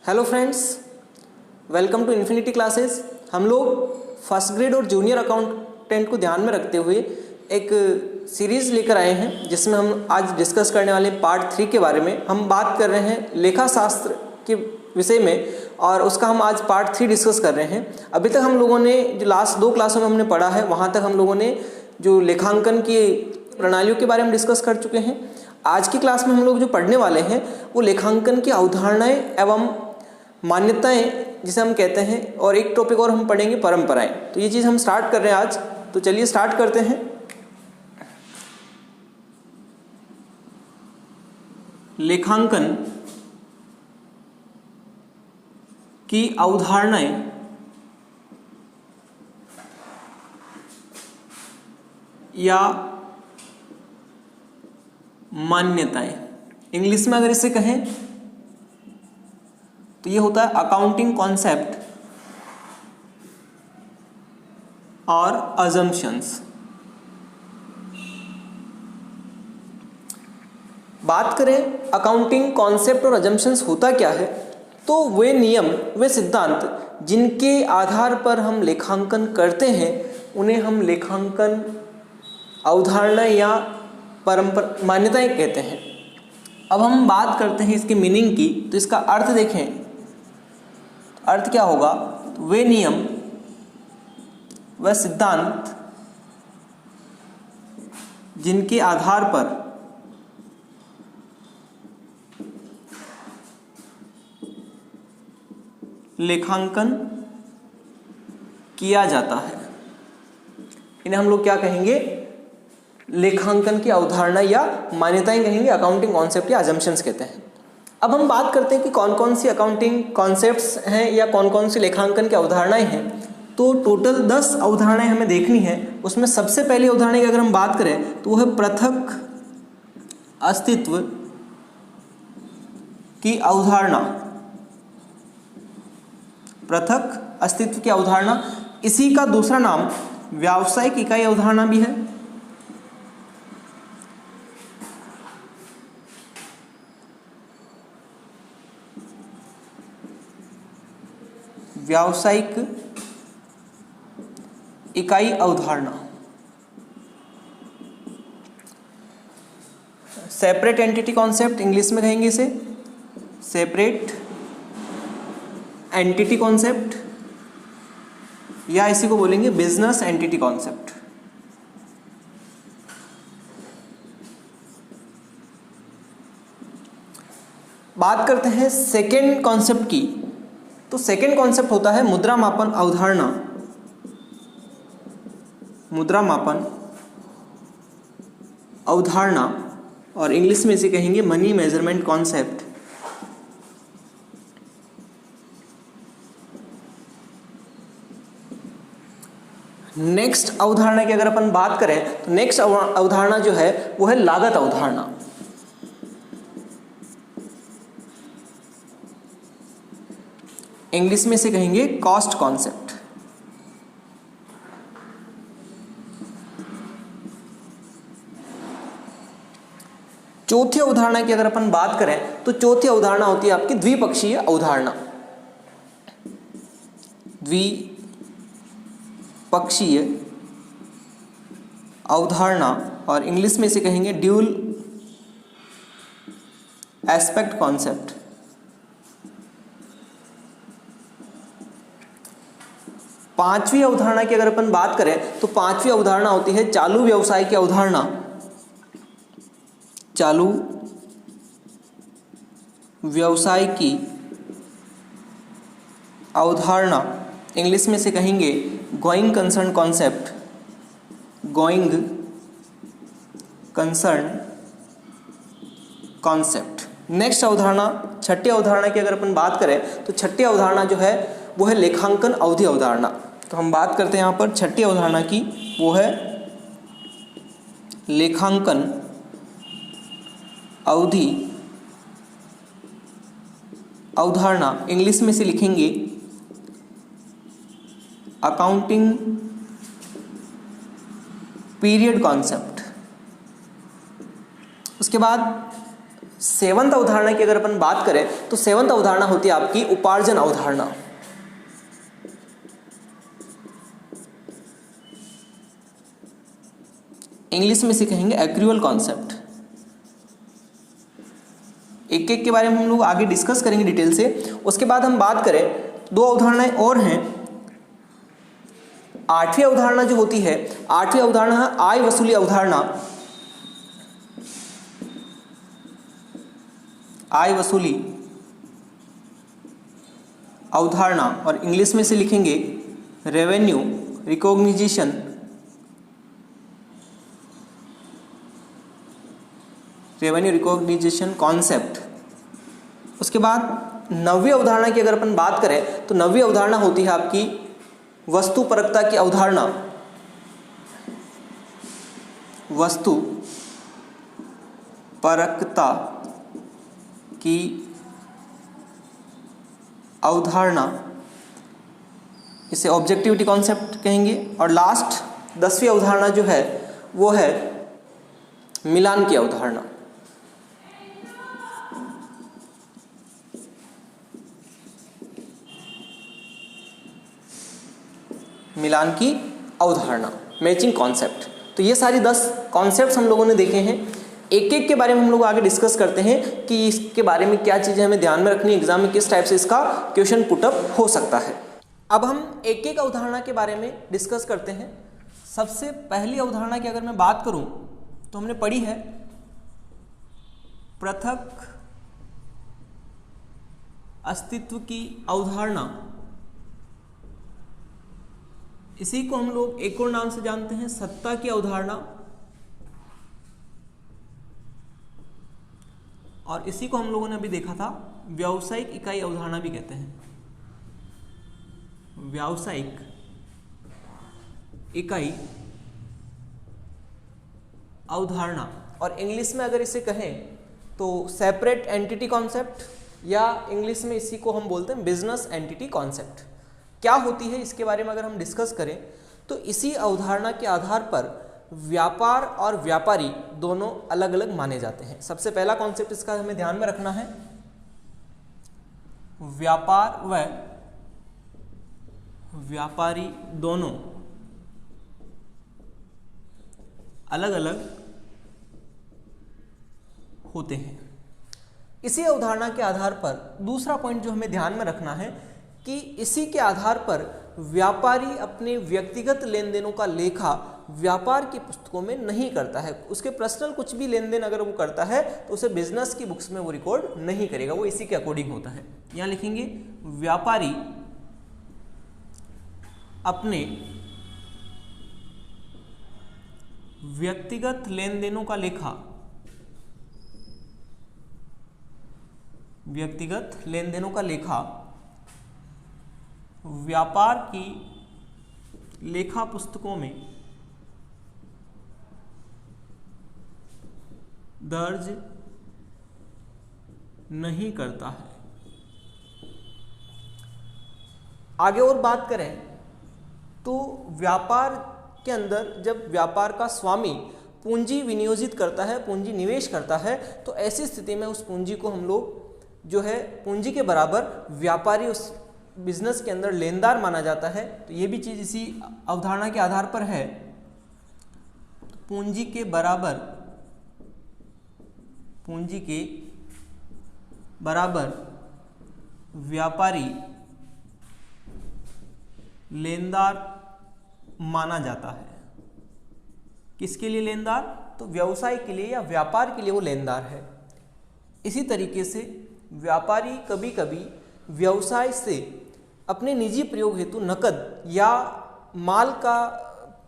Hello friends, welcome to infinity classes. हम लोग first grade और जूनियर अकाउंटेंट को ध्यान में रखते हुए एक सीरीज़ लेकर आए हैं जिसमें हम आज डिस्कस करने वाले पार्ट 3 के बारे में। हम बात कर रहे हैं लेखा शास्त्र के विषय में और उसका हम आज पार्ट 3 डिस्कस कर रहे हैं। अभी तक हम लोगों ने जो लास्ट 2 क्लासों में हमने पढ़ा है वहाँ तक हम लोगों ने जो लेखांकन की प्रणालियों के बारे में डिस्कस कर चुके हैं। आज की क्लास में हम लोग जो पढ़ने वाले हैं वो लेखांकन की अवधारणाएं एवं मान्यताएं जिसे हम कहते हैं, और एक टॉपिक और हम पढ़ेंगे परंपराएं। तो ये चीज़ हम स्टार्ट कर रहे हैं आज। तो चलिए स्टार्ट करते हैं। लेखांकन की अवधारणाएं या मान्यताएं, इंग्लिश में अगर इसे कहें तो ये होता है अकाउंटिंग कॉन्सेप्ट और अजम्पशंस। बात करें अकाउंटिंग कॉन्सेप्ट और अजम्पशंस होता क्या है, तो वे नियम, वे सिद्धांत जिनके आधार पर हम लेखांकन करते हैं उन्हें हम लेखांकन अवधारणा या परंपरा मान्यताएं कहते हैं। अब हम बात करते हैं इसके मीनिंग की, तो इसका अर्थ देखें। अर्थ क्या होगा? तो वे नियम व सिद्धांत जिनके आधार पर लेखांकन किया जाता है, इन्हें हम लोग क्या कहेंगे? लेखांकन की अवधारणा या मान्यताएं कहेंगे, अकाउंटिंग कॉन्सेप्ट या अजम्पशंस कहते हैं। अब हम बात करते हैं कि कौन कौन सी अकाउंटिंग कॉन्सेप्ट्स हैं या कौन कौन सी लेखांकन की अवधारणाएं हैं। तो टोटल 10 अवधारणाएं हमें देखनी है। उसमें सबसे पहली अवधारणा की अगर हम बात करें तो वो है पृथक अस्तित्व की अवधारणा। पृथक अस्तित्व की अवधारणा, इसी का दूसरा नाम व्यावसायिक इकाई अवधारणा भी है। व्यावसायिक इकाई अवधारणा, सेपरेट एंटिटी कॉन्सेप्ट, इंग्लिश में कहेंगे इसे सेपरेट एंटिटी कॉन्सेप्ट, या इसी को बोलेंगे बिजनेस एंटिटी कॉन्सेप्ट। बात करते हैं सेकेंड कॉन्सेप्ट की, तो सेकेंड कॉन्सेप्ट होता है मुद्रा मापन अवधारणा। मुद्रा मापन अवधारणा, और इंग्लिश में इसे कहेंगे मनी मेजरमेंट कॉन्सेप्ट। नेक्स्ट अवधारणा की अगर अपन बात करें तो नेक्स्ट अवधारणा जो है वो है लागत अवधारणा। इंग्लिश में इसे कहेंगे कॉस्ट कॉन्सेप्ट। चौथी अवधारणा की अगर अपन बात करें तो चौथी अवधारणा होती है आपकी द्विपक्षीय अवधारणा। द्विपक्षीय अवधारणा, और इंग्लिश में इसे कहेंगे ड्यूल एस्पेक्ट कॉन्सेप्ट। पांचवी अवधारणा की अगर अपन बात करें तो पांचवी अवधारणा होती है चालू व्यवसाय की अवधारणा। चालू व्यवसाय की अवधारणा, इंग्लिश में से कहेंगे going concern concept. Going concern concept. Next अवधारणा, छठी अवधारणा की अगर अपन बात करें तो छठी अवधारणा जो है वो है लेखांकन अवधि अवधारणा। तो हम बात करते हैं यहाँ पर छठी अवधारणा की, वो है लेखांकन अवधि अवधारणा। इंग्लिश में से लिखेंगे अकाउंटिंग पीरियड कॉन्सेप्ट। उसके बाद सेवंथ अवधारणा की अगर अपन बात करें तो सेवंथ अवधारणा होती है आपकी उपार्जन अवधारणा। इंग्लिश में इसे कहेंगे एक्रूअल कॉन्सेप्ट। एक एक के बारे में हम लोग आगे डिस्कस करेंगे डिटेल से। उसके बाद हम बात करें, दो अवधारणाएं और हैं। आठवीं अवधारणा जो होती है, आठवीं अवधारणा है आय वसूली अवधारणा। आय वसूली अवधारणा, और इंग्लिश में से लिखेंगे रेवेन्यू रिकॉग्निशन कॉन्सेप्ट। उसके बाद नवीं अवधारणा की अगर अपन बात करें तो नवीं अवधारणा होती है आपकी वस्तुपरकता की अवधारणा। वस्तुपरकता की अवधारणा, इसे ऑब्जेक्टिविटी कॉन्सेप्ट कहेंगे। और लास्ट 10वीं अवधारणा जो है वो है मिलान की अवधारणा। मिलान की अवधारणा, मैचिंग कॉन्सेप्ट। तो ये सारी 10 कॉन्सेप्ट्स हम लोगों ने देखे हैं। एक एक के बारे में हम लोग आगे डिस्कस करते हैं कि इसके बारे में क्या चीज़ें हमें ध्यान में रखनी है, एग्जाम में किस टाइप से इसका क्वेश्चन पुटअप हो सकता है। अब हम एक एक अवधारणा के बारे में डिस्कस करते हैं। सबसे पहली अवधारणा की अगर मैं बात करूं तो हमने पढ़ी है पृथक अस्तित्व की अवधारणा। इसी को हम लोग एक और नाम से जानते हैं सत्ता की अवधारणा, और इसी को हम लोगों ने अभी देखा था व्यावसायिक इकाई अवधारणा भी कहते हैं। व्यावसायिक इकाई अवधारणा, और इंग्लिश में अगर इसे कहें तो सेपरेट एंटिटी कॉन्सेप्ट, या इंग्लिश में इसी को हम बोलते हैं बिजनेस एंटिटी कॉन्सेप्ट। क्या होती है इसके बारे में अगर हम डिस्कस करें तो इसी अवधारणा के आधार पर व्यापार और व्यापारी दोनों अलग अलग माने जाते हैं। सबसे पहला कॉन्सेप्ट इसका हमें ध्यान में रखना है, व्यापार व व्यापारी दोनों अलग अलग होते हैं। इसी अवधारणा के आधार पर दूसरा पॉइंट जो हमें ध्यान में रखना है कि इसी के आधार पर व्यापारी अपने व्यक्तिगत लेन देनों का लेखा व्यापार की पुस्तकों में नहीं करता है। उसके पर्सनल कुछ भी लेन देन अगर वो करता है तो उसे बिजनेस की बुक्स में वो रिकॉर्ड नहीं करेगा, वो इसी के अकॉर्डिंग होता है। यहाँ लिखेंगे व्यापारी अपने व्यक्तिगत लेन देनों का लेखा, व्यक्तिगत लेन देनों का लेखा व्यापार की लेखा पुस्तकों में दर्ज नहीं करता है। आगे और बात करें तो व्यापार के अंदर जब व्यापार का स्वामी पूंजी विनियोजित करता है, पूंजी निवेश करता है, तो ऐसी स्थिति में उस पूंजी को हम लोग जो है पूंजी के बराबर व्यापारी उस बिजनेस के अंदर लेनदार माना जाता है। तो ये भी चीज़ इसी अवधारणा के आधार पर है। पूंजी के बराबर, पूंजी के बराबर व्यापारी लेनदार माना जाता है। किसके लिए लेनदार? तो व्यवसाय के लिए या व्यापार के लिए वो लेनदार है। इसी तरीके से व्यापारी कभी कभी व्यवसाय से अपने निजी प्रयोग हेतु नकद या माल का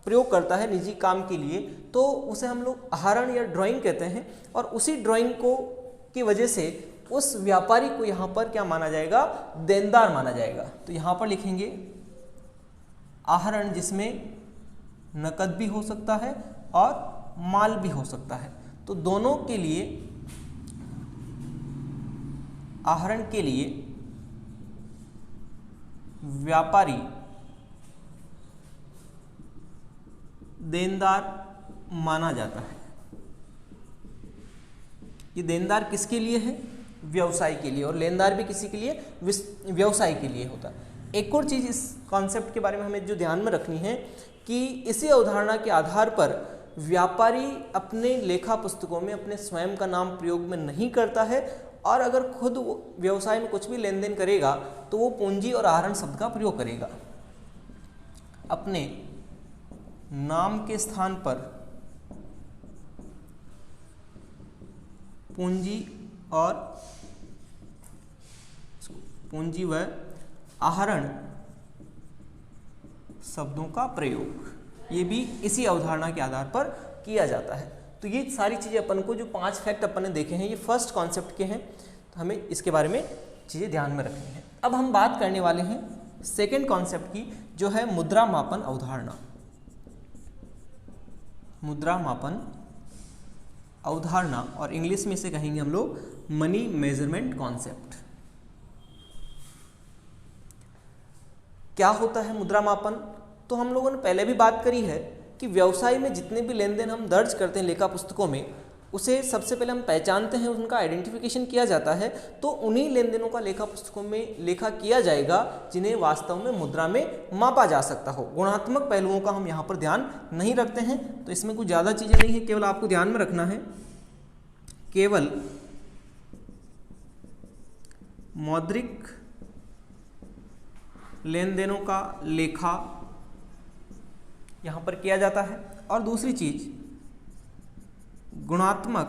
प्रयोग करता है निजी काम के लिए, तो उसे हम लोग आहरण या ड्राइंग कहते हैं। और उसी ड्राइंग को की वजह से उस व्यापारी को यहाँ पर क्या माना जाएगा? देनदार माना जाएगा। तो यहाँ पर लिखेंगे आहरण, जिसमें नकद भी हो सकता है और माल भी हो सकता है। तो दोनों के लिए, आहरण के लिए व्यापारी देनदार माना जाता है। ये देनदार किसके लिए है? व्यवसाय के लिए, और लेनदार भी किसी के लिए? व्यवसाय के लिए होता है। एक और चीज़ इस कॉन्सेप्ट के बारे में हमें जो ध्यान में रखनी है कि इसी अवधारणा के आधार पर व्यापारी अपने लेखा पुस्तकों में अपने स्वयं का नाम प्रयोग में नहीं करता है, और अगर खुद व्यवसाय में कुछ भी लेन देन करेगा तो वो पूंजी और आहरण शब्द का प्रयोग करेगा। अपने नाम के स्थान पर पूंजी व आहरण शब्दों का प्रयोग, ये भी इसी अवधारणा के आधार पर किया जाता है। तो ये सारी चीज़ें अपन को, जो 5 फैक्ट अपन ने देखे हैं, ये फर्स्ट कॉन्सेप्ट के हैं, तो हमें इसके बारे में चीज़ें ध्यान में रखनी है। अब हम बात करने वाले हैं सेकेंड कॉन्सेप्ट की, जो है मुद्रा मापन अवधारणा। मुद्रा मापन अवधारणा, और इंग्लिश में इसे कहेंगे हम लोग मनी मेजरमेंट कॉन्सेप्ट। क्या होता है मुद्रा मापन? तो हम लोगों ने पहले भी बात करी है कि व्यवसाय में जितने भी लेन देन हम दर्ज करते हैं लेखा पुस्तकों में, उसे सबसे पहले हम पहचानते हैं, उनका आइडेंटिफिकेशन किया जाता है, तो उन्हीं लेन देनों का लेखा पुस्तकों में लेखा किया जाएगा जिन्हें वास्तव में मुद्रा में मापा जा सकता हो। गुणात्मक पहलुओं का हम यहाँ पर ध्यान नहीं रखते हैं, तो इसमें कुछ ज़्यादा चीज़ें नहीं है, केवल आपको ध्यान में रखना है केवल मौद्रिक लेन देनों का लेखा यहाँ पर किया जाता है, और दूसरी चीज गुणात्मक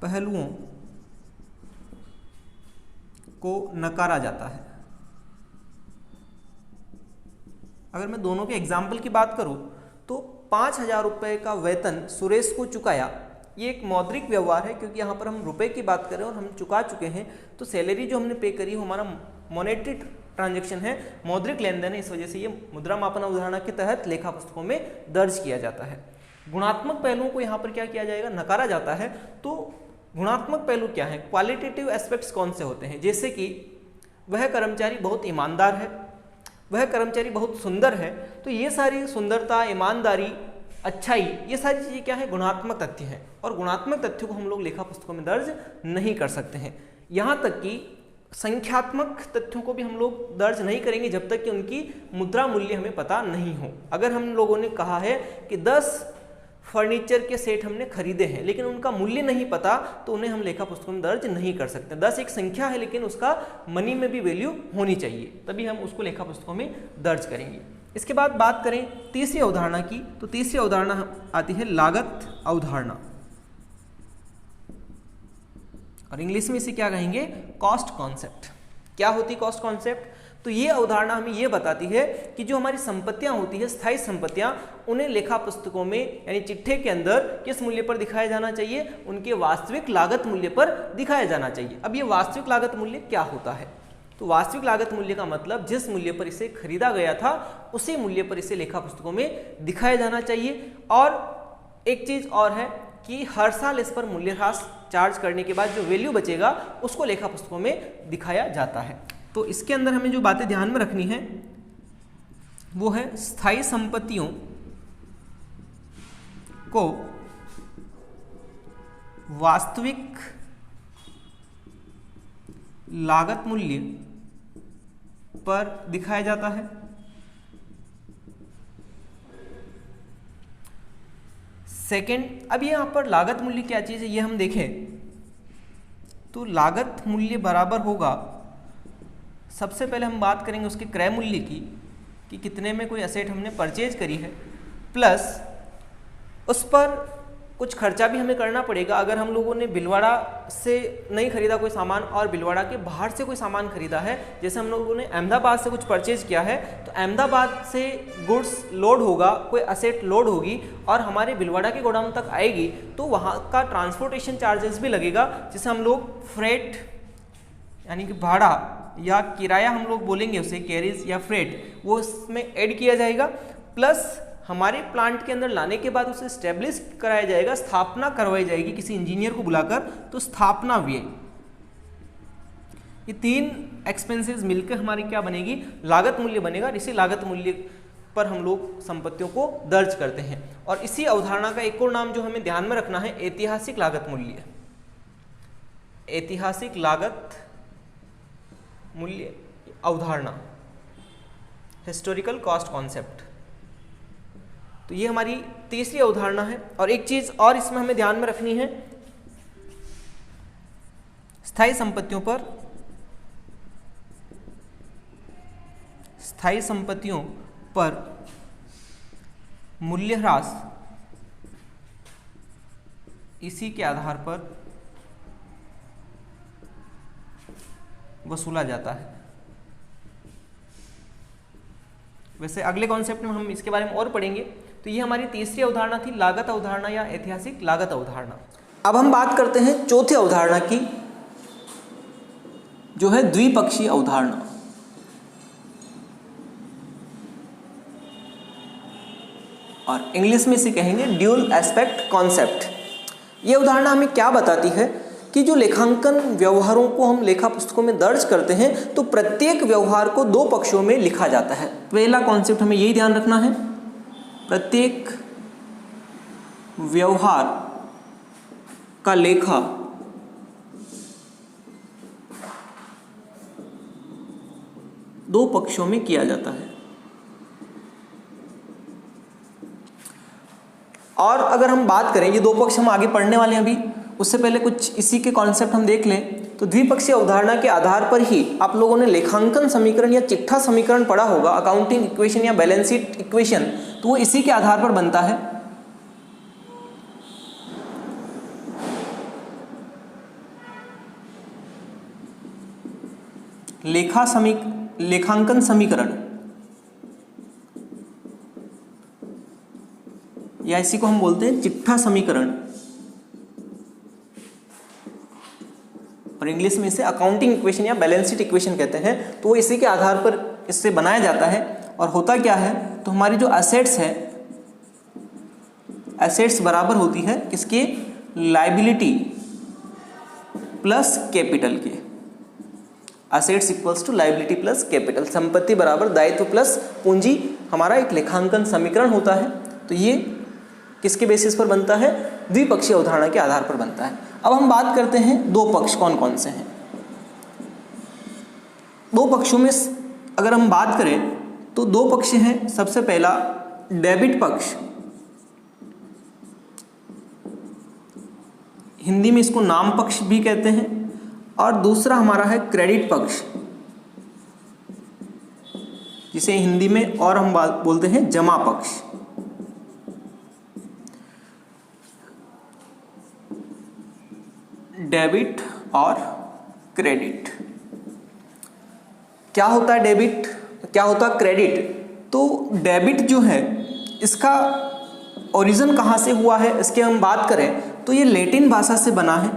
पहलुओं को नकारा जाता है। अगर मैं दोनों के एग्जाम्पल की बात करूं तो 5,000 रुपये का वेतन सुरेश को चुकाया, ये एक मौद्रिक व्यवहार है, क्योंकि यहाँ पर हम रुपए की बात करें और हम चुका चुके हैं, तो सैलरी जो हमने पे करी वो हमारा मॉनेटरी ट्रांजैक्शन है, मौद्रिक लेन देन है, इस वजह से ये मुद्रा मापन अवधारणा के तहत लेखा पुस्तकों में दर्ज किया जाता है। गुणात्मक पहलुओं को यहाँ पर क्या किया जाएगा? नकारा जाता है। तो गुणात्मक पहलू क्या है? क्वालिटेटिव एस्पेक्ट्स कौन से होते हैं? जैसे कि वह कर्मचारी बहुत ईमानदार है, वह कर्मचारी बहुत सुंदर है, तो ये सारी सुंदरता, ईमानदारी, अच्छाई, ये सारी चीज़ें क्या है? गुणात्मक तथ्य हैं, और गुणात्मक तथ्यों को हम लोग लेखा पुस्तकों में दर्ज नहीं कर सकते हैं। यहाँ तक कि संख्यात्मक तथ्यों को भी हम लोग दर्ज नहीं करेंगे जब तक कि उनकी मुद्रा मूल्य हमें पता नहीं हो। अगर हम लोगों ने कहा है कि 10 फर्नीचर के सेट हमने खरीदे हैं लेकिन उनका मूल्य नहीं पता, तो उन्हें हम लेखा पुस्तकों में दर्ज नहीं कर सकते। 10 एक संख्या है, लेकिन उसका मनी में भी वैल्यू होनी चाहिए, तभी हम उसको लेखा पुस्तकों में दर्ज करेंगे। इसके बाद बात करें तीसरी अवधारणा की, तो तीसरी अवधारणा आती है लागत अवधारणा, और इंग्लिश में इसे क्या कहेंगे? Cost concept. क्या होती है कॉस्ट कॉन्सेप्ट? तो ये अवधारणा हमें ये बताती है कि जो हमारी संपत्तियां होती है, स्थायी संपत्तियां, उन्हें लेखा पुस्तकों में यानी चिट्ठे के अंदर किस मूल्य पर दिखाया जाना चाहिए? उनके वास्तविक लागत मूल्य पर दिखाया जाना चाहिए। अब ये वास्तविक लागत मूल्य क्या होता है? तो वास्तविक लागत मूल्य का मतलब जिस मूल्य पर इसे खरीदा गया था उसी मूल्य पर इसे लेखा पुस्तकों में दिखाया जाना चाहिए। और एक चीज और है कि हर साल इस पर मूल्यह्रास चार्ज करने के बाद जो वैल्यू बचेगा उसको लेखा पुस्तकों में दिखाया जाता है। तो इसके अंदर हमें जो बातें ध्यान में रखनी है वो है स्थायी संपत्तियों को वास्तविक लागत मूल्य पर दिखाया जाता है। सेकंड, अब यहाँ पर लागत मूल्य क्या चीज़ है ये हम देखें तो लागत मूल्य बराबर होगा, सबसे पहले हम बात करेंगे उसके क्रय मूल्य की कि कितने में कोई असेट हमने परचेज करी है, प्लस उस पर कुछ खर्चा भी हमें करना पड़ेगा। अगर हम लोगों ने भीलवाड़ा से नहीं खरीदा कोई सामान और भीलवाड़ा के बाहर से कोई सामान खरीदा है, जैसे हम लोगों ने अहमदाबाद से कुछ परचेज किया है, तो अहमदाबाद से गुड्स लोड होगा, कोई असेट लोड होगी और हमारे भीलवाड़ा के गोडाउन तक आएगी, तो वहाँ का ट्रांसपोर्टेशन चार्जेस भी लगेगा, जिसे हम लोग फ्रेट यानी कि भाड़ा या किराया हम लोग बोलेंगे उसे, कैरिज या फ्रेट, वो उसमें ऐड किया जाएगा। प्लस हमारे प्लांट के अंदर लाने के बाद उसे स्टेब्लिश कराया जाएगा, स्थापना करवाई जाएगी किसी इंजीनियर को बुलाकर, तो स्थापना व्यय, ये 3 एक्सपेंसेस मिलकर हमारी क्या बनेगी? लागत मूल्य बनेगा। इसी लागत मूल्य पर हम लोग संपत्तियों को दर्ज करते हैं। और इसी अवधारणा का एक और नाम जो हमें ध्यान में रखना है, ऐतिहासिक लागत मूल्य। ऐतिहासिक लागत मूल्य अवधारणा, हिस्टोरिकल कॉस्ट कॉन्सेप्ट। तो ये हमारी तीसरी अवधारणा है। और एक चीज और इसमें हमें ध्यान में रखनी है, स्थायी संपत्तियों पर मूल्यह्रास इसी के आधार पर वसूला जाता है। वैसे अगले कॉन्सेप्ट में हम इसके बारे में और पढ़ेंगे। तो ये हमारी तीसरी अवधारणा थी, लागत अवधारणा या ऐतिहासिक लागत अवधारणा। अब हम बात करते हैं चौथी अवधारणा की, जो है द्विपक्षीय अवधारणा। और इंग्लिश में इसे कहेंगे ड्यूल एस्पेक्ट कॉन्सेप्ट। ये अवधारणा हमें क्या बताती है कि जो लेखांकन व्यवहारों को हम लेखा पुस्तकों में दर्ज करते हैं तो प्रत्येक व्यवहार को दो पक्षों में लिखा जाता है। पहला कॉन्सेप्ट हमें यही ध्यान रखना है, प्रत्येक व्यवहार का लेखा दो पक्षों में किया जाता है। और अगर हम बात करें, ये दो पक्ष हम आगे पढ़ने वाले हैं अभी, उससे पहले कुछ इसी के कॉन्सेप्ट हम देख लें। तो द्विपक्षीय अवधारणा के आधार पर ही आप लोगों ने लेखांकन समीकरण या चिट्ठा समीकरण पढ़ा होगा, अकाउंटिंग इक्वेशन या बैलेंस शीट इक्वेशन, तो वो इसी के आधार पर बनता है। लेखांकन समीकरण, या इसी को हम बोलते हैं चिट्ठा समीकरण, और इंग्लिश में इसे अकाउंटिंग इक्वेशन या बैलेंस शीट इक्वेशन कहते हैं। तो वो इसी के आधार पर इससे बनाया जाता है। और होता क्या है, तो हमारी जो एसेट्स है, एसेट्स बराबर होती है किसके, लायबिलिटी प्लस कैपिटल के। Assets equals to liability plus capital, संपत्ति बराबर दायित्व प्लस पूंजी, हमारा एक लेखांकन समीकरण होता है। तो ये किसके बेसिस पर बनता है, द्विपक्षीय अवधारणा के आधार पर बनता है। अब हम बात करते हैं दो पक्ष कौन कौन से हैं। दो पक्षों में अगर हम बात करें तो दो पक्ष हैं। सबसे पहला डेबिट पक्ष, हिंदी में इसको नाम पक्ष भी कहते हैं, और दूसरा हमारा है क्रेडिट पक्ष, जिसे हिंदी में और हम बोलते हैं जमा पक्ष। डेबिट और क्रेडिट। क्या होता है डेबिट, क्या होता है क्रेडिट? तो डेबिट जो है इसका ओरिजिन कहाँ से हुआ है, इसके हम बात करें तो ये लैटिन भाषा से बना है।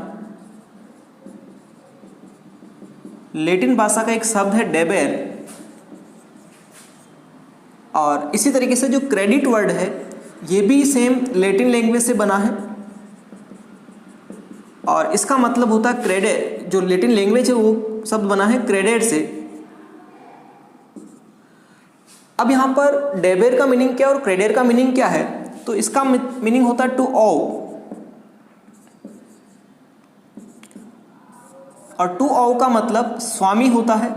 लैटिन भाषा का एक शब्द है डेबेर, और इसी तरीके से जो क्रेडिट वर्ड है ये भी सेम लैटिन लैंग्वेज से बना है, और इसका मतलब होता है क्रेडिट। जो लैटिन लैंग्वेज है वो शब्द बना है क्रेडिट से। अब यहाँ पर डेबेर का मीनिंग क्या और क्रेडिट का मीनिंग क्या है? तो इसका मीनिंग होता है टू ऑ, और टू ऑ का मतलब स्वामी होता है,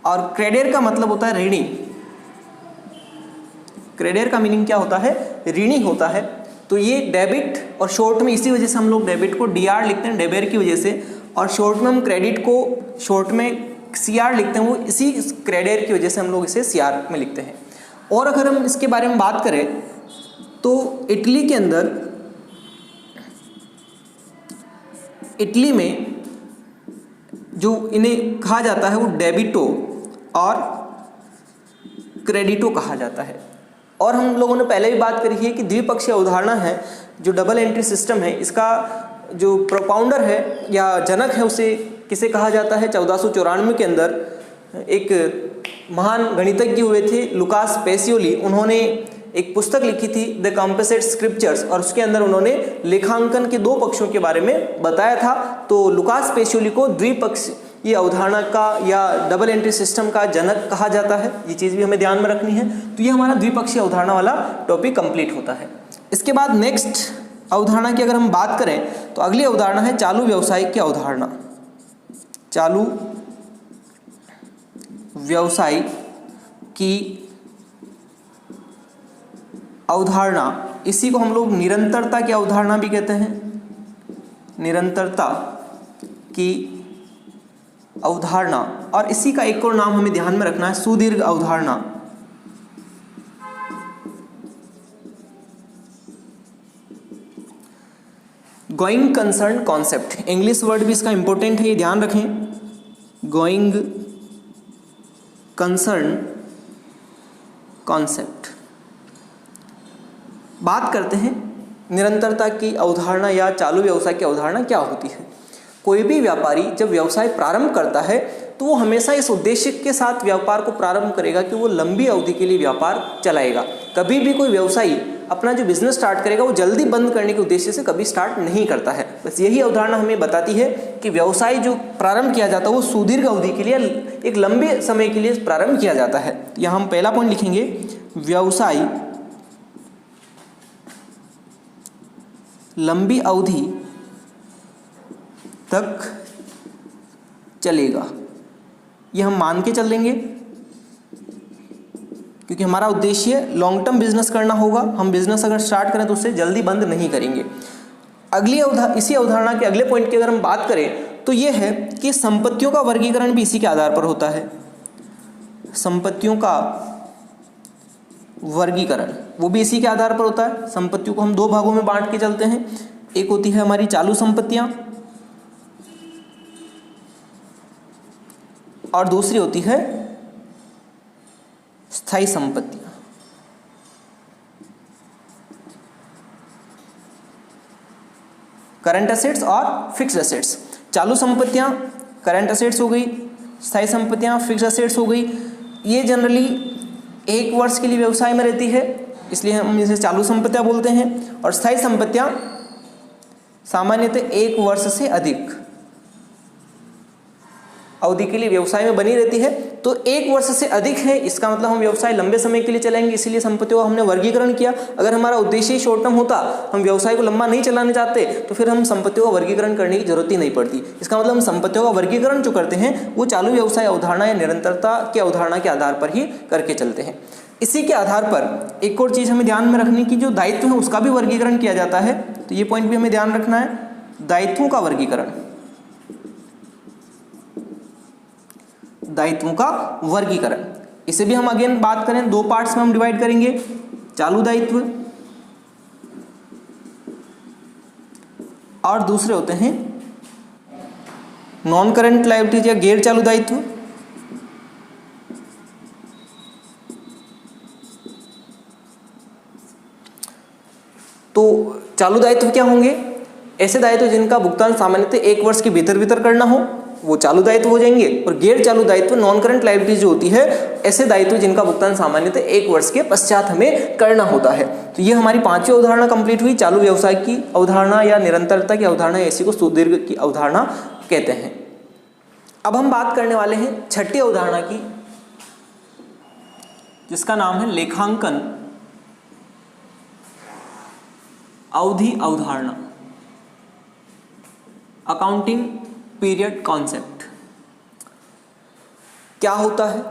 और क्रेडिट का मतलब होता है ऋणी। क्रेडिट का मीनिंग क्या होता है, ऋणी होता है। तो ये डेबिट, और शॉर्ट में इसी वजह से हम लोग डेबिट को डीआर लिखते हैं, डेबेर की वजह से, और शॉर्ट में हम क्रेडिट को शॉर्ट में सीआर लिखते हैं, वो इसी क्रेडिट की वजह से हम लोग इसे सीआर में लिखते हैं। और अगर हम इसके बारे में बात करें तो इटली के अंदर, इटली में जो इन्हें कहा जाता है वो डेबिटो और क्रेडिटो कहा जाता है। और हम लोगों ने पहले भी बात करी है कि द्विपक्षीय अवधारणा है, जो डबल एंट्री सिस्टम है, इसका जो प्रोपाउंडर है या जनक है उसे किसे कहा जाता है? 1494 के अंदर एक महान गणितज्ञ हुए थे लुकास पेसियोली, उन्होंने एक पुस्तक लिखी थी द कंपोजिट स्क्रिप्चर्स, और उसके अंदर उन्होंने लेखांकन के दो पक्षों के बारे में बताया था। तो लुकास पेसियोली को द्विपक्षीय अवधारणा का या डबल एंट्री सिस्टम का जनक कहा जाता है। ये चीज़ भी हमें ध्यान में रखनी है। तो ये हमारा द्विपक्षीय अवधारणा वाला टॉपिक कंप्लीट होता है। इसके बाद नेक्स्ट अवधारणा की अगर हम बात करें तो अगली अवधारणा है चालू व्यवसाय की अवधारणा। चालू व्यवसाय की अवधारणा, इसी को हम लोग निरंतरता की अवधारणा भी कहते हैं। निरंतरता की अवधारणा, और इसी का एक और नाम हमें ध्यान में रखना है, सुदीर्घ अवधारणा। Going concern concept, English word भी इसका इंपॉर्टेंट है, ये ध्यान रखें। Going concern concept. बात करते हैं निरंतरता की अवधारणा या चालू व्यवसाय की अवधारणा क्या होती है। कोई भी व्यापारी जब व्यवसाय प्रारंभ करता है तो वो हमेशा इस उद्देश्य के साथ व्यापार को प्रारंभ करेगा कि वो लंबी अवधि के लिए व्यापार चलाएगा। कभी भी कोई व्यवसायी अपना जो बिजनेस स्टार्ट करेगा वो जल्दी बंद करने के उद्देश्य से कभी स्टार्ट नहीं करता है। बस यही अवधारणा हमें बताती है कि व्यवसाय जो प्रारंभ किया जाता है वो सुदीर्घ अवधि के लिए, एक लंबे समय के लिए प्रारंभ किया जाता है। तो यहाँ हम पहला पॉइंट लिखेंगे, व्यवसाय लंबी अवधि तक चलेगा, ये हम मान के चल लेंगे क्योंकि हमारा उद्देश्य लॉन्ग टर्म बिजनेस करना होगा। हम बिजनेस अगर स्टार्ट करें तो उससे जल्दी बंद नहीं करेंगे। इसी अवधारणा के अगले पॉइंट की अगर हम बात करें तो ये है कि संपत्तियों का वर्गीकरण भी इसी के आधार पर होता है। संपत्तियों का वर्गीकरण वो भी इसी के आधार पर होता है। संपत्तियों को हम दो भागों में बांट के चलते हैं, एक होती है हमारी चालू संपत्तियां और दूसरी होती है स्थायी संपत्तियां। करंट एसेट्स और फिक्स्ड एसेट्स। चालू संपत्तियां करंट एसेट्स हो गई, स्थायी संपत्तियां फिक्स्ड एसेट्स हो गई। ये जनरली 1 वर्ष के लिए व्यवसाय में रहती है, इसलिए हम इसे चालू संपत्तियां बोलते हैं। और स्थायी संपत्तियां सामान्यतः 1 वर्ष से अधिक अवधि के लिए व्यवसाय में बनी रहती है। तो 1 वर्ष से अधिक है, इसका मतलब हम व्यवसाय लंबे समय के लिए चलाएंगे, इसीलिए संपत्तियों का हमने वर्गीकरण किया। अगर हमारा उद्देश्य ही शॉर्ट टर्म होता, हम व्यवसाय को लंबा नहीं चलाने चाहते, तो फिर हम संपत्तियों का वर्गीकरण करने की जरूरत ही नहीं पड़ती। इसका मतलब हम संपत्तियों का वर्गीकरण जो करते हैं वो चालू व्यवसाय अवधारणा या निरंतरता की अवधारणा के आधार पर ही करके चलते हैं। इसी के आधार पर एक और चीज़ हमें ध्यान में रखने की, जो दायित्व है उसका भी वर्गीकरण किया जाता है। तो ये पॉइंट भी हमें ध्यान रखना है, दायित्वों का वर्गीकरण। दायित्वों का वर्गीकरण, इसे भी हम अगेन बात करें 2 पार्ट्स में हम डिवाइड करेंगे, चालू दायित्व और दूसरे होते हैं नॉन करंट लायबिलिटीज या गैर चालू दायित्व। तो चालू दायित्व क्या होंगे? ऐसे दायित्व जिनका भुगतान सामान्यतः 1 वर्ष के भीतर करना हो, वो चालू दायित्व हो जाएंगे। और गैर चालू दायित्व नॉन करंट लायबिलिटीज जो होती है, ऐसे दायित्व जिनका भुगतान सामान्यतः 1 वर्ष के पश्चात हमें करना होता है। तो ये हमारी 5वीं अवधारणा कंप्लीट हुई, चालू व्यवसाय की अवधारणा या निरंतरता की अवधारणा, इसी को सुदीर्घ की अवधारणा कहते हैं। अब हम बात करने वाले हैं 6ठी अवधारणा की, जिसका नाम है लेखांकन अवधि अवधारणा, अकाउंटिंग पीरियड कॉन्सेप्ट। क्या होता है?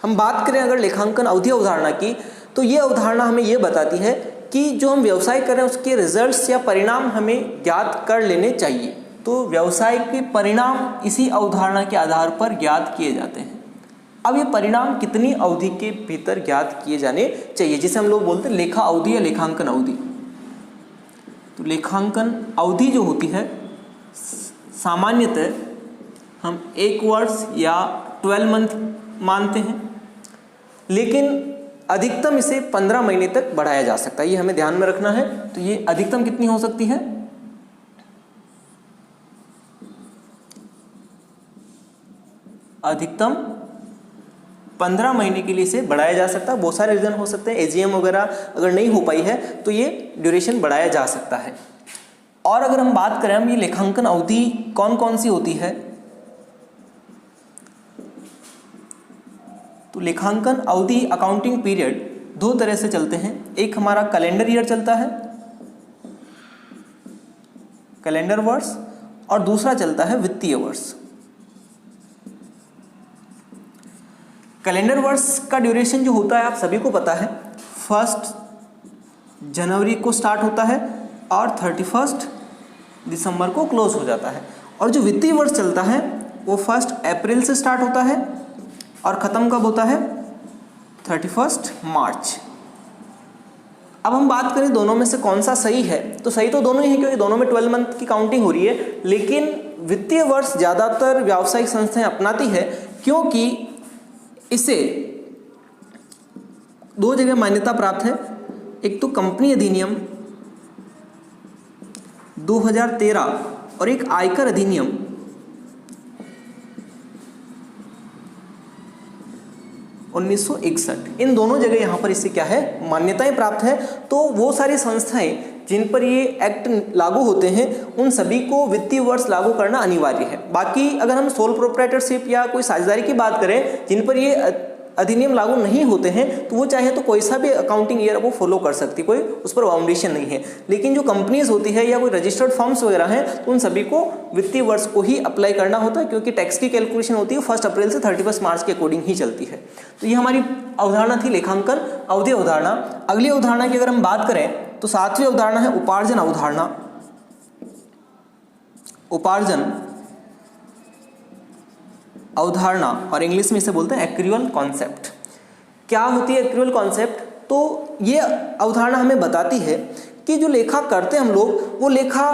हम बात करें अगर लेखांकन अवधि अवधारणा की, तो ये अवधारणा हमें ये बताती है कि जो हम व्यवसाय कर रहे हैं उसके रिजल्ट्स या परिणाम हमें ज्ञात कर लेने चाहिए। तो व्यवसाय के परिणाम इसी अवधारणा के आधार पर ज्ञात किए जाते हैं। अब ये परिणाम कितनी अवधि के भीतर ज्ञात किए जाने चाहिए, जिसे हम लोग बोलते हैं लेखा अवधि या लेखांकन अवधि। तो लेखांकन अवधि जो होती है सामान्यतः हम 1 वर्ष या 12 मंथ मानते हैं, लेकिन अधिकतम इसे 15 महीने तक बढ़ाया जा सकता है, ये हमें ध्यान में रखना है। तो ये अधिकतम कितनी हो सकती है? अधिकतम 15 महीने के लिए इसे बढ़ाया जा सकता है। बहुत सारे रीजन हो सकते हैं, एजीएम वगैरह अगर नहीं हो पाई है तो ये ड्यूरेशन बढ़ाया जा सकता है। और अगर हम बात करें हम ये लेखांकन अवधि कौन कौन सी होती है, तो लेखांकन अवधि अकाउंटिंग पीरियड 2 तरह से चलते हैं। एक हमारा कैलेंडर ईयर चलता है कैलेंडर वर्ष और दूसरा चलता है वित्तीय वर्ष। कैलेंडर वर्ष का ड्यूरेशन जो होता है आप सभी को पता है, 1 जनवरी को स्टार्ट होता है और 31 दिसंबर को क्लोज हो जाता है। और जो वित्तीय वर्ष चलता है वो 1 अप्रैल से स्टार्ट होता है और ख़त्म कब होता है? 31 मार्च। अब हम बात करें दोनों में से कौन सा सही है, तो सही तो दोनों ही है क्योंकि दोनों में 12 मंथ की काउंटिंग हो रही है, लेकिन वित्तीय वर्ष ज़्यादातर व्यावसायिक संस्थाएं अपनाती है क्योंकि इसे 2 जगह मान्यता प्राप्त है। एक तो कंपनी अधिनियम 2013 और एक आयकर अधिनियम 1961। इन दोनों जगह यहाँ पर इससे क्या है, मान्यताएं प्राप्त है। तो वो सारी संस्थाएं जिन पर ये एक्ट लागू होते हैं उन सभी को वित्तीय वर्ष लागू करना अनिवार्य है। बाकी अगर हम सोल प्रोप्राइटरशिप या कोई साझेदारी की बात करें जिन पर ये अधिनियम लागू नहीं होते हैं तो वो चाहे तो कोई सा भी अकाउंटिंग ईयर वो फॉलो कर सकती, कोई उस पर बाउंडेशन नहीं है। लेकिन जो कंपनीज होती है या कोई रजिस्टर्ड फर्म्स वगैरह हैं तो उन सभी को वित्तीय वर्ष को ही अप्लाई करना होता है क्योंकि टैक्स की कैलकुलेशन होती है 1 अप्रैल से 31 मार्च के अकॉर्डिंग ही चलती है। तो ये हमारी अवधारणा थी लेखांकन अवधि अवधारणा। अगली अवधारणा की अगर हम बात करें तो 7वीं अवधारणा है उपार्जन अवधारणा। उपार्जन अवधारणा और इंग्लिश में इसे बोलते हैं एक्रूअल कॉन्सेप्ट। क्या होती है एक्रूअल कॉन्सेप्ट? तो ये अवधारणा हमें बताती है कि जो लेखा करते हम लोग वो लेखा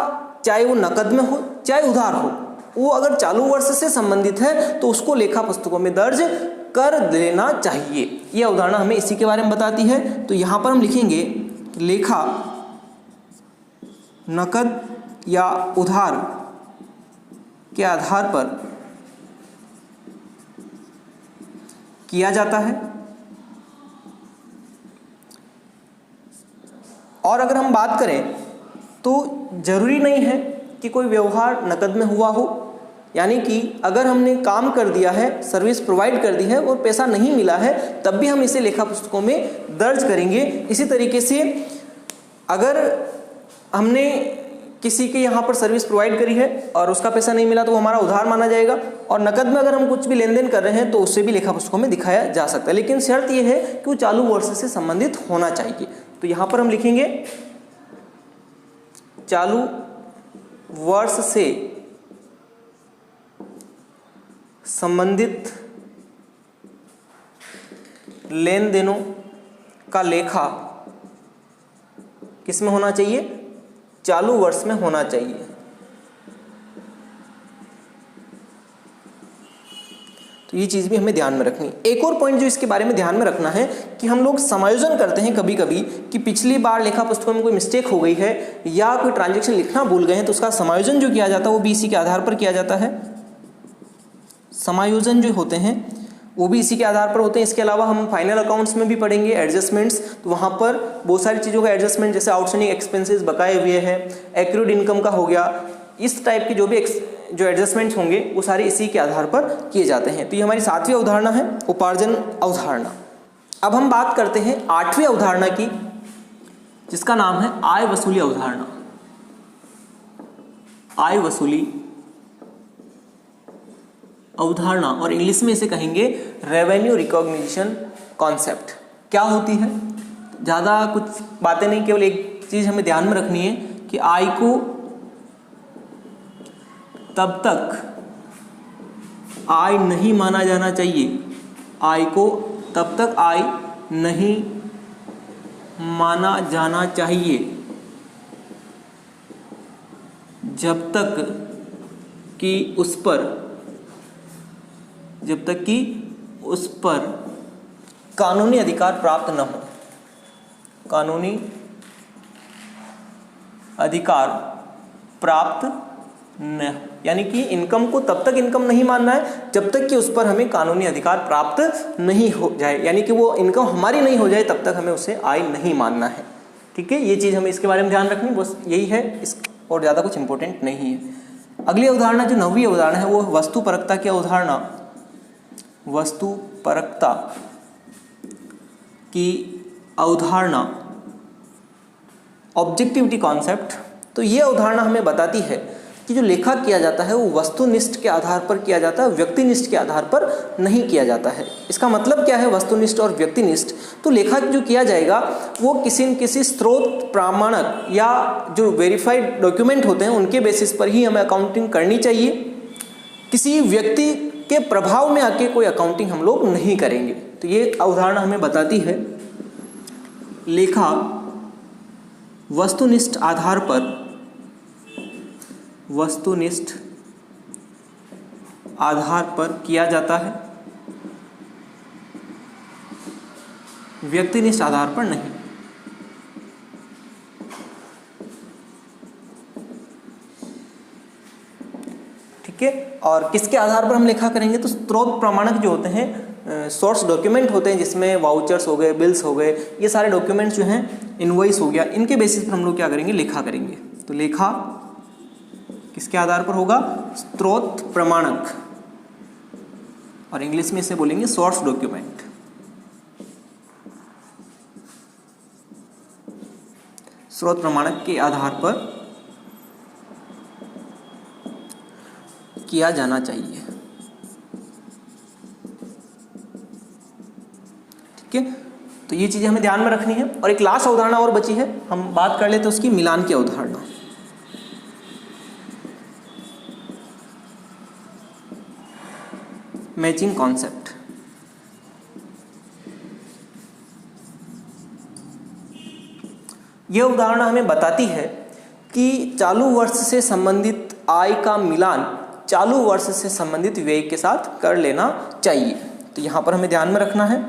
चाहे वो नकद में हो चाहे उधार हो, वो अगर चालू वर्ष से संबंधित है तो उसको लेखा पुस्तकों में दर्ज कर देना चाहिए। ये अवधारणा हमें इसी के बारे में बताती है। तो यहाँ पर हम लिखेंगे लेखा नकद या उधार के आधार पर किया जाता है। और अगर हम बात करें तो जरूरी नहीं है कि कोई व्यवहार नकद में हुआ हो, यानी कि अगर हमने काम कर दिया है, सर्विस प्रोवाइड कर दी है और पैसा नहीं मिला है तब भी हम इसे लेखा पुस्तकों में दर्ज करेंगे। इसी तरीके से अगर हमने किसी के यहाँ पर सर्विस प्रोवाइड करी है और उसका पैसा नहीं मिला तो वो हमारा उधार माना जाएगा, और नकद में अगर हम कुछ भी लेन देन कर रहे हैं तो उससे भी लेखा पुस्तकों में दिखाया जा सकता है। लेकिन शर्त यह है कि वो चालू वर्ष से संबंधित होना चाहिए। तो यहाँ पर हम लिखेंगे चालू वर्ष से संबंधित लेन देनों का लेखा किसमें होना चाहिए? चालू वर्ष में होना चाहिए। तो ये चीज़ भी हमें ध्यान में रखनी। एक और पॉइंट जो इसके बारे में ध्यान में रखना है कि हम लोग समायोजन करते हैं कभी कभी कि पिछली बार लेखा पुस्तकों में कोई मिस्टेक हो गई है या कोई ट्रांजैक्शन लिखना भूल गए हैं तो उसका समायोजन जो किया जाता है वो भी इसी के आधार पर किया जाता है। समायोजन जो होते हैं वो भी इसी के आधार पर होते हैं। इसके अलावा हम फाइनल अकाउंट्स में भी पढ़ेंगे एडजस्टमेंट्स, तो वहाँ पर बहुत सारी चीज़ों का एडजस्टमेंट जैसे आउटस्टैंडिंग एक्सपेंसेस बकाए हुए हैं, एक्रूड इनकम का हो गया, इस टाइप के जो भी जो एडजस्टमेंट्स होंगे वो सारे इसी के आधार पर किए जाते हैं। तो ये हमारी 7वीं अवधारणा है उपार्जन अवधारणा। अब हम बात करते हैं 8वीं अवधारणा की जिसका नाम है आय वसूली अवधारणा। आय वसूली अवधारणा और इंग्लिश में इसे कहेंगे रेवेन्यू रिकॉग्निशन कॉन्सेप्ट। क्या होती है? ज़्यादा कुछ बातें नहीं, केवल एक चीज़ हमें ध्यान में रखनी है कि आय को तब तक आय नहीं माना जाना चाहिए, आय को तब तक आय नहीं माना जाना चाहिए जब तक कि उस पर कानूनी अधिकार प्राप्त न हो। कानूनी अधिकार प्राप्त न हो, यानी कि इनकम को तब तक इनकम नहीं मानना है जब तक कि उस पर हमें कानूनी अधिकार प्राप्त नहीं हो जाए, यानी कि वो इनकम हमारी नहीं हो जाए तब तक हमें उसे आय नहीं मानना है। ठीक है, ये चीज़ हमें इसके बारे में ध्यान रखनी, बस यही है, इस और ज़्यादा कुछ इंपॉर्टेंट नहीं है। अगली अवधारणा जो 9वीं अवधारणा है वो वस्तुपरकता की अवधारणा। वस्तुपरकता की अवधारणा ऑब्जेक्टिविटी कॉन्सेप्ट तो ये अवधारणा हमें बताती है कि जो लेखा किया जाता है वो वस्तुनिष्ठ के आधार पर किया जाता है, व्यक्तिनिष्ठ के आधार पर नहीं किया जाता है। इसका मतलब क्या है वस्तुनिष्ठ और व्यक्तिनिष्ठ? तो लेखा जो किया जाएगा वो किसी न किसी स्रोत प्रामाणक या जो वेरीफाइड डॉक्यूमेंट होते हैं उनके बेसिस पर ही हमें अकाउंटिंग करनी चाहिए। किसी व्यक्ति के प्रभाव में आके कोई अकाउंटिंग हम लोग नहीं करेंगे। तो ये अवधारणा हमें बताती है लेखा वस्तुनिष्ठ आधार पर किया जाता है, व्यक्तिनिष्ठ आधार पर नहीं। ठीक है, और किसके आधार पर हम लेखा करेंगे? तो स्रोत प्रमाणक जो होते हैं, सोर्स डॉक्यूमेंट होते हैं जिसमें वाउचर्स हो गए, बिल्स हो गए, ये सारे डॉक्यूमेंट्स जो हैं, इनवॉइस हो गया, इनके बेसिस पर हम लोग क्या करेंगे? लेखा करेंगे। तो लेखा किसके आधार पर होगा? स्रोत प्रमाणक, और इंग्लिश में इसे बोलेंगे सोर्स डॉक्यूमेंट। स्रोत प्रमाणक के आधार पर किया जाना चाहिए। ठीक है, तो ये चीजें हमें ध्यान में रखनी है। और एक लास्ट अवधारणा और बची है, हम बात कर लेते हैं उसकी, मिलान की अवधारणा। Matching concept. यह अवधारणा हमें बताती है कि चालू वर्ष से संबंधित आय का मिलान चालू वर्ष से संबंधित व्यय के साथ कर लेना चाहिए। तो यहां पर हमें ध्यान में रखना है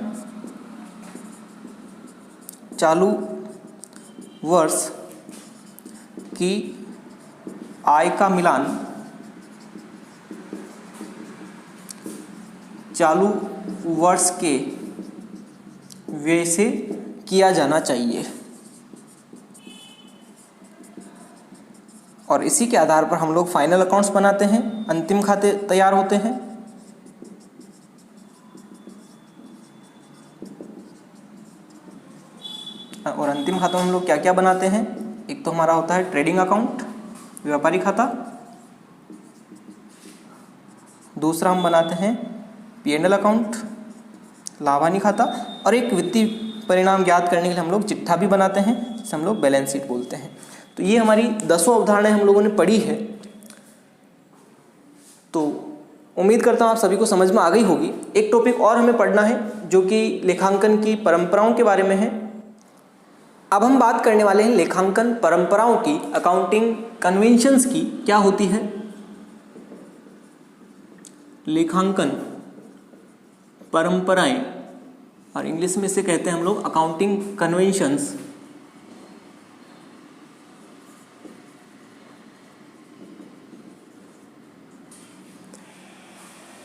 चालू वर्ष की आय का मिलान चालू वर्ष के व्यय से किया जाना चाहिए, और इसी के आधार पर हम लोग फाइनल अकाउंट्स बनाते हैं, अंतिम खाते तैयार होते हैं। और अंतिम खातों में हम लोग क्या क्या बनाते हैं? एक तो हमारा होता है ट्रेडिंग अकाउंट, व्यापारी खाता। दूसरा हम बनाते हैं P&L अकाउंट, लाभ हानि खाता। और एक वित्तीय परिणाम ज्ञात करने के लिए हम लोग चिट्ठा भी बनाते हैं, जिसे हम लोग बैलेंस शीट बोलते हैं। तो ये हमारी 10 अवधारणाएं हम लोगों ने पढ़ी है। तो उम्मीद करता हूँ आप सभी को समझ में आ गई होगी। एक टॉपिक और हमें पढ़ना है जो कि लेखांकन की परंपराओं के बारे में है। अब हम बात करने वाले हैं लेखांकन परंपराओं की, अकाउंटिंग कन्वेंशंस की। क्या होती है लेखांकन परंपराएं, और इंग्लिश में इसे कहते हैं हम लोग अकाउंटिंग कन्वेंशंस।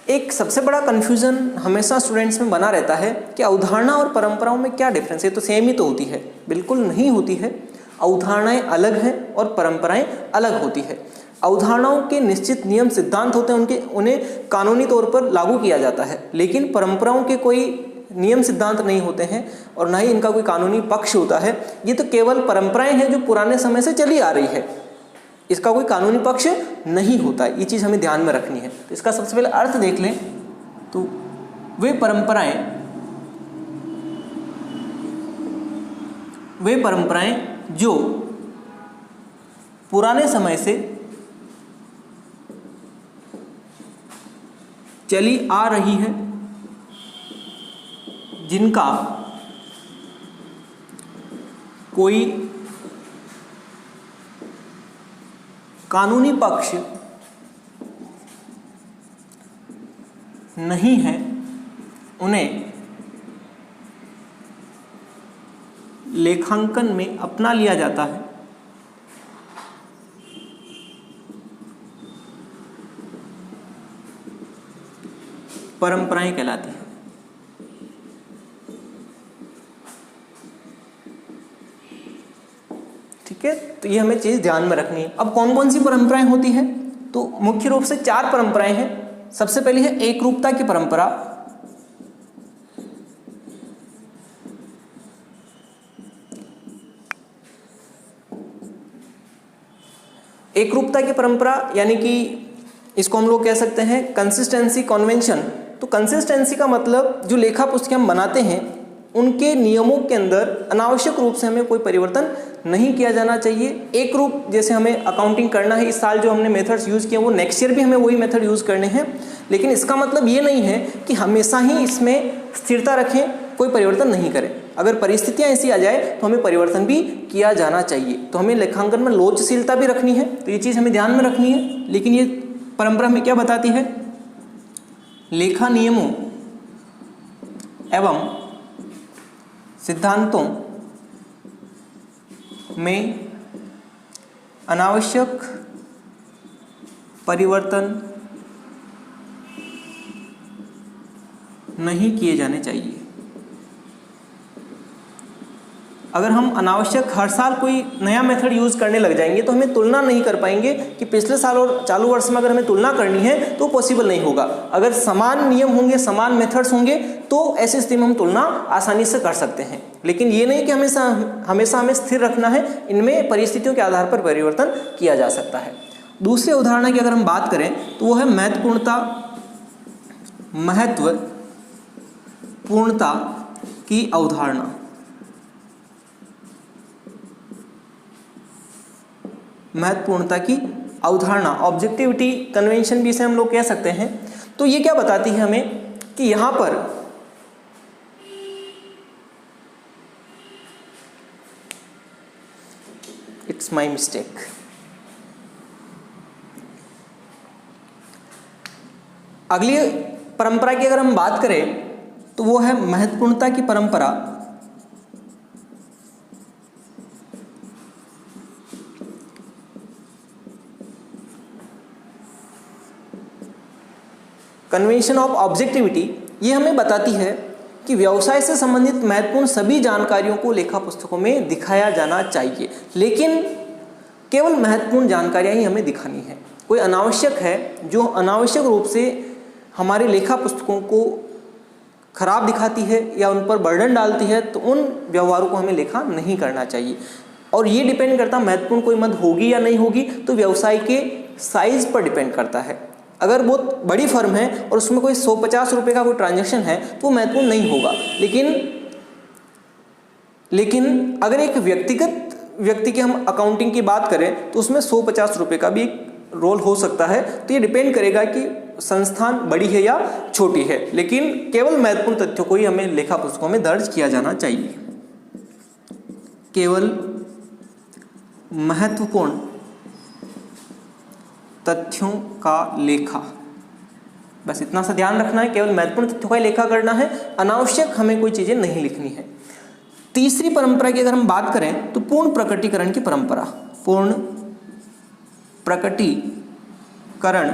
एक सबसे बड़ा कंफ्यूजन हमेशा स्टूडेंट्स में बना रहता है कि अवधारणा और परंपराओं में क्या डिफरेंस है। तो सेम ही तो होती है? बिल्कुल नहीं होती है। अवधारणाएं अलग हैं और परंपराएं अलग होती है। अवधारणाओं के निश्चित नियम सिद्धांत होते हैं, उन्हें कानूनी तौर पर लागू किया जाता है, लेकिन परंपराओं के कोई नियम सिद्धांत नहीं होते हैं और ना ही इनका कोई कानूनी पक्ष होता है। ये तो केवल परंपराएं हैं जो पुराने समय से चली आ रही है, इसका कोई कानूनी पक्ष नहीं होता है। ये चीज़ हमें ध्यान में रखनी है। तो इसका सबसे पहले अर्थ देख लें। तो वे परंपराएं जो पुराने समय से चली आ रही है, जिनका कोई कानूनी पक्ष नहीं है, उन्हें लेखांकन में अपना लिया जाता है। परंपराएं कहलाती हैं। ठीक है, तो ये हमें चीज ध्यान में रखनी है। अब कौन कौन सी परंपराएं होती हैं? तो मुख्य रूप से 4 परंपराएं हैं। सबसे पहली है एकरूपता की परंपरा। एक रूपता की परंपरा यानी कि इसको हम लोग कह सकते हैं कंसिस्टेंसी कन्वेंशन। तो कंसिस्टेंसी का मतलब जो लेखा पुस्तकें हम बनाते हैं उनके नियमों के अंदर अनावश्यक रूप से हमें कोई परिवर्तन नहीं किया जाना चाहिए। एक रूप जैसे हमें अकाउंटिंग करना है, इस साल जो हमने मेथड्स यूज़ किए वो नेक्स्ट ईयर भी हमें वही मेथड यूज़ करने हैं, लेकिन इसका मतलब ये नहीं है कि हमेशा ही इसमें स्थिरता रखें, कोई परिवर्तन नहीं करें। अगर परिस्थितियाँ ऐसी आ जाए तो हमें परिवर्तन भी किया जाना चाहिए। तो हमें लेखांकन में लोचशीलता भी रखनी है, तो ये चीज़ हमें ध्यान में रखनी है। लेकिन ये परंपरा हमें क्या बताती है? लेखा नियमों एवं सिद्धांतों में अनावश्यक परिवर्तन नहीं किए जाने चाहिए। अगर हम अनावश्यक हर साल कोई नया मेथड यूज़ करने लग जाएंगे तो हमें तुलना नहीं कर पाएंगे कि पिछले साल और चालू वर्ष में अगर हमें तुलना करनी है तो पॉसिबल नहीं होगा। अगर समान नियम होंगे, समान मेथड्स होंगे तो ऐसी स्थिति में हम तुलना आसानी से कर सकते हैं। लेकिन ये नहीं कि हमेशा हमें स्थिर रखना है, इनमें परिस्थितियों के आधार पर परिवर्तन किया जा सकता है। दूसरी अवधारणा की अगर हम बात करें तो वो है महत्वपूर्णता की अवधारणा। महत्वपूर्णता की अवधारणा, ऑब्जेक्टिविटी कन्वेंशन भी इसे हम लोग कह सकते हैं। तो ये क्या बताती है हमें कि यहां पर इट्स माय मिस्टेक, अगली परंपरा की अगर हम बात करें तो वो है महत्वपूर्णता की परंपरा कन्वेंशन ऑफ ऑब्जेक्टिविटी। ये हमें बताती है कि व्यवसाय से संबंधित महत्वपूर्ण सभी जानकारियों को लेखा पुस्तकों में दिखाया जाना चाहिए, लेकिन केवल महत्वपूर्ण जानकारियां ही हमें दिखानी है। कोई अनावश्यक है जो अनावश्यक रूप से हमारे लेखा पुस्तकों को खराब दिखाती है या उन पर बर्डन डालती है तो उन व्यवहारों को हमें लेखा नहीं करना चाहिए। और ये डिपेंड करता है महत्वपूर्ण कोई मद होगी या नहीं होगी, तो व्यवसाय के साइज पर डिपेंड करता है। अगर बहुत बड़ी फर्म है और उसमें कोई 150 रुपये का कोई ट्रांजैक्शन है तो वो महत्वपूर्ण नहीं होगा। लेकिन अगर एक व्यक्तिगत व्यक्ति की हम अकाउंटिंग की बात करें तो उसमें 150 रुपये का भी एक रोल हो सकता है। तो ये डिपेंड करेगा कि संस्थान बड़ी है या छोटी है, लेकिन केवल महत्वपूर्ण तथ्यों को ही हमें लेखा पुस्तकों में दर्ज किया जाना चाहिए। केवल महत्वपूर्ण तथ्यों का लेखा, बस इतना सा ध्यान रखना है, केवल महत्वपूर्ण तथ्यों का लेखा करना है, अनावश्यक हमें कोई चीजें नहीं लिखनी है। तीसरी परंपरा की अगर हम बात करें तो पूर्ण प्रकटीकरण की परंपरा। पूर्ण प्रकटीकरण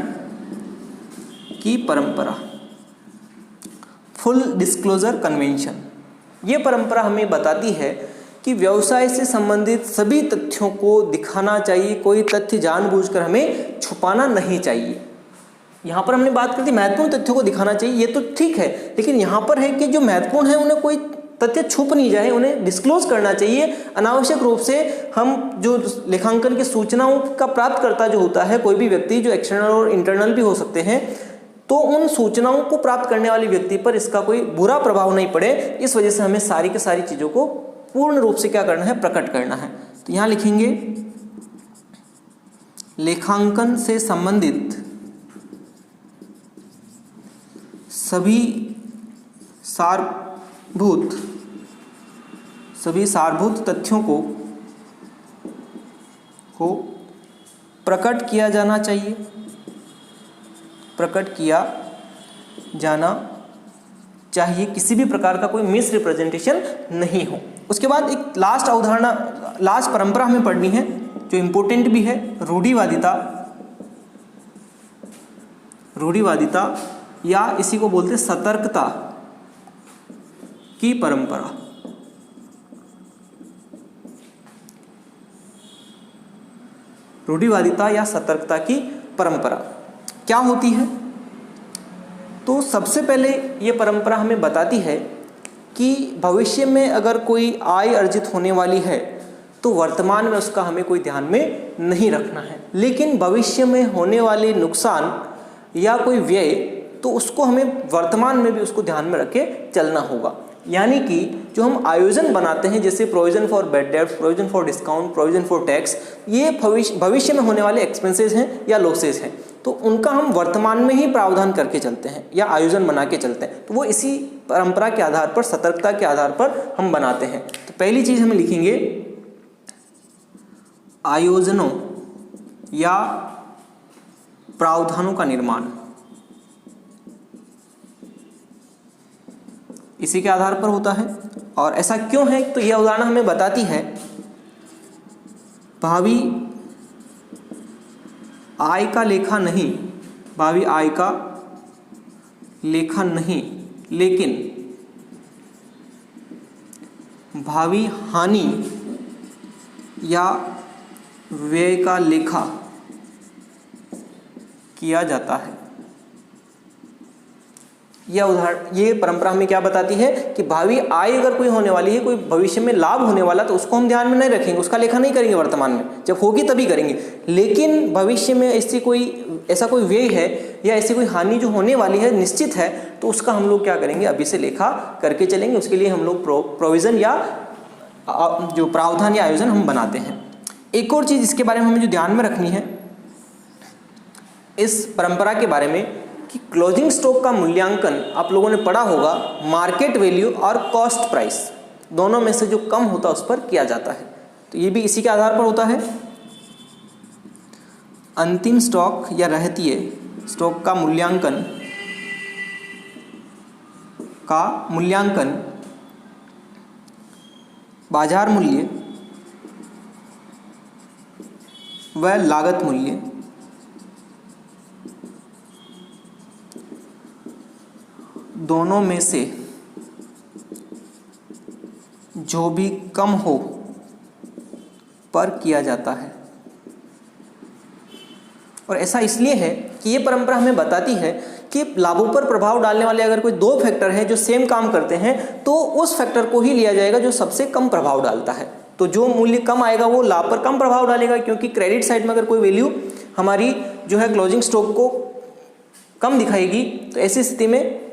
की परंपरा, फुल डिस्क्लोजर कन्वेंशन। ये परंपरा हमें बताती है कि व्यवसाय से संबंधित सभी तथ्यों को दिखाना चाहिए, कोई तथ्य जानबूझकर हमें छुपाना नहीं चाहिए। यहाँ पर हमने बात की थी महत्वपूर्ण तथ्यों को दिखाना चाहिए, ये तो ठीक है, लेकिन यहाँ पर है कि जो महत्वपूर्ण है उन्हें कोई तथ्य छुप नहीं जाए, उन्हें डिस्क्लोज करना चाहिए। अनावश्यक रूप से हम जो लेखांकन की सूचनाओं का प्राप्तकर्ता जो होता है, कोई भी व्यक्ति जो एक्सटर्नल और इंटरनल भी हो सकते हैं, तो उन सूचनाओं को प्राप्त करने वाले व्यक्ति पर इसका कोई बुरा प्रभाव नहीं पड़े, इस वजह से हमें सारी की सारी चीज़ों को पूर्ण रूप से क्या करना है, प्रकट करना है। तो यहाँ लिखेंगे लेखांकन से संबंधित सभी सारभूत तथ्यों को प्रकट किया जाना चाहिए, प्रकट किया जाना चाहिए, किसी भी प्रकार का कोई मिस रिप्रेजेंटेशन नहीं हो। उसके बाद एक लास्ट अवधारणा, लास्ट परंपरा हमें पढ़नी है जो इंपॉर्टेंट भी है, रूढ़िवादिता या इसी को बोलते सतर्कता की परंपरा। रूढ़िवादिता या सतर्कता की परंपरा क्या होती है? तो सबसे पहले ये परंपरा हमें बताती है कि भविष्य में अगर कोई आय अर्जित होने वाली है तो वर्तमान में उसका हमें कोई ध्यान में नहीं रखना है। लेकिन भविष्य में होने वाले नुकसान या कोई व्यय, तो उसको हमें वर्तमान में भी उसको ध्यान में रख के चलना होगा। यानी कि जो हम आयोजन बनाते हैं, जैसे provision for bad debts, provision for discount, provision for tax, ये भविष्य में होने वाले एक्सपेंसेस हैं या लॉसेस हैं, तो उनका हम वर्तमान में ही प्रावधान करके चलते हैं या आयोजन बना के चलते हैं। तो वो इसी परंपरा के आधार पर, सतर्कता के आधार पर हम बनाते हैं। तो पहली चीज हम लिखेंगे आयोजनों या प्रावधानों का निर्माण, इसी के आधार पर होता है। और ऐसा क्यों है, तो यह उदाहरण हमें बताती है भावी आय का लेखा नहीं, भावी आय का लेखा नहीं, लेकिन भावी हानि या व्यय का लेखा किया जाता है। यह उदाहरण, ये परंपरा हमें क्या बताती है कि भावी आय अगर कोई होने वाली है, कोई भविष्य में लाभ होने वाला, तो उसको हम ध्यान में नहीं रखेंगे, उसका लेखा नहीं करेंगे वर्तमान में, जब होगी तभी करेंगे। लेकिन भविष्य में ऐसा कोई व्यय है या ऐसी कोई हानि जो होने वाली है, निश्चित है, तो उसका हम लोग क्या करेंगे, अभी से लेखा करके चलेंगे। उसके लिए हम लोग प्रोविजन या जो प्रावधान या आयोजन हम बनाते हैं। एक और चीज इसके बारे में हमें जो ध्यान में रखनी है इस परंपरा के बारे में, कि क्लोजिंग स्टॉक का मूल्यांकन आप लोगों ने पढ़ा होगा, मार्केट वैल्यू और कॉस्ट प्राइस दोनों में से जो कम होता है उस पर किया जाता है। तो ये भी इसी के आधार पर होता है। अंतिम स्टॉक या रहतिये स्टॉक का मूल्यांकन बाजार मूल्य व लागत मूल्य दोनों में से जो भी कम हो पर किया जाता है। और ऐसा इसलिए है कि ये परंपरा हमें बताती है कि लाभों पर प्रभाव डालने वाले अगर कोई दो फैक्टर हैं जो सेम काम करते हैं, तो उस फैक्टर को ही लिया जाएगा जो सबसे कम प्रभाव डालता है। तो जो मूल्य कम आएगा वो लाभ पर कम प्रभाव डालेगा, क्योंकि क्रेडिट साइड में अगर कोई वैल्यू हमारी जो है क्लोजिंग स्टॉक को कम दिखाएगी, तो ऐसी स्थिति में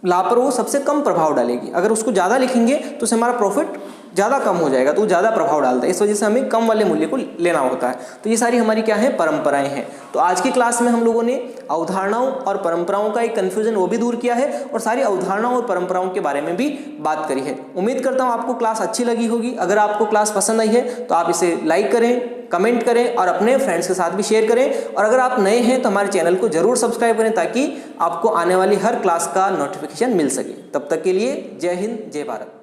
लाभ पर वो सबसे कम प्रभाव डालेगी। अगर उसको ज़्यादा लिखेंगे तो उससे हमारा प्रॉफिट ज़्यादा कम हो जाएगा, तो वो ज़्यादा प्रभाव डालता है। इस वजह से हमें कम वाले मूल्य को लेना होता है। तो ये सारी हमारी क्या है, परंपराएं हैं। तो आज की क्लास में हम लोगों ने अवधारणाओं और परंपराओं का एक कन्फ्यूजन वो भी दूर किया है, और सारी अवधारणाओं और परंपराओं के बारे में भी बात करी है। उम्मीद करता हूँ आपको क्लास अच्छी लगी होगी। अगर आपको क्लास पसंद आई है तो आप इसे लाइक करें, कमेंट करें और अपने फ्रेंड्स के साथ भी शेयर करें। और अगर आप नए हैं तो हमारे चैनल को जरूर सब्सक्राइब करें, ताकि आपको आने वाली हर क्लास का नोटिफिकेशन मिल सके। तब तक के लिए जय हिंद, जय भारत।